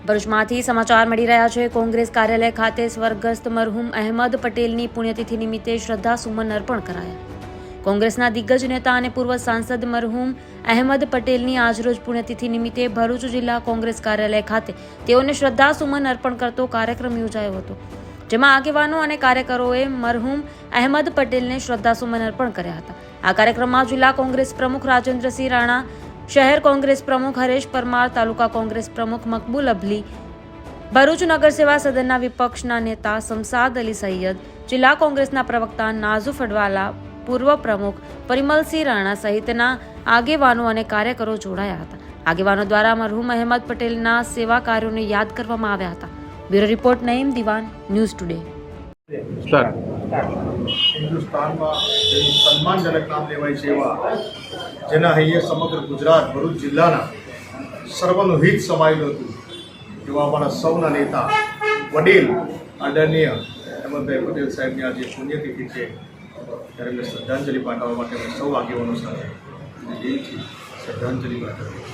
ભરૂચમાંથી સમાચાર મળી રહ્યા છે। કોંગ્રેસ કાર્યાલય ખાતે સ્વર્ગસ્થ મરહુમ અહેમદ પટેલની પુણ્યતિથિ નિમિત્તે શ્રદ્ધાસુમન અર્પણ કરાયા। કોંગ્રેસના દિગ્ગજ નેતા અને પૂર્વ સાંસદ મરહુમ અહેમદ પટેલની આજરોજ પુણ્યતિથિ નિમિત્તે ભરૂચ જિલ્લા કોંગ્રેસ કાર્યાલય ખાતે તેઓને શ્રદ્ધાસુમન અર્પણ કરતો કાર્યક્રમ યોજાયો હતો, જેમાં આગેવાનો અને કાર્યકરોએ મરહુમ અહેમદ પટેલને શ્રદ્ધાસુમન અર્પણ કર્યા હતા। આ કાર્યક્રમમાં જિલ્લા કોંગ્રેસ પ્રમુખ રાજેન્દ્રસિંહ રાણા, શહેર કોંગ્રેસ પ્રમુખ હરેશ પરમાર, તાલુકા કોંગ્રેસ પ્રમુખ મકબૂલ અબલી, ભરૂચ નગર સેવા સદનના વિપક્ષના નેતા શમસાદ અલી સૈયદ, જિલ્લા કોંગ્રેસના પ્રવક્તા નાઝુફ અડવાલા, પૂર્વ પ્રમુખ પરિમલસિંહ રાણા સહિતના આગેવાનો અને કાર્યકરો જોડાયા હતા। આગેવાનો દ્વારા મરહુમ અહેમદ પટેલના સેવા કાર્યોને યાદ કરવામાં આવ્યા હતા। બ્યુરો રિપોર્ટ નઈમ દિવાન, ન્યૂઝ ટુડે। હિન્દુસ્તાનમાં સન્માનજનક નામ લેવાય છે એવા જેના હૈયે સમગ્ર ગુજરાત ભરૂચ જિલ્લાના સર્વનું હિત સમાયેલું હતું એવા અમારા સૌના નેતા વડીલ આદરણીય અહેમદભાઈ પટેલ સાહેબની આજે પુણ્યતિથિ છે, ત્યારે મેં શ્રદ્ધાંજલિ પાઠવવા માટે અમે સૌ આગેવાનો સાથે દિલથી શ્રદ્ધાંજલિ પાઠવી।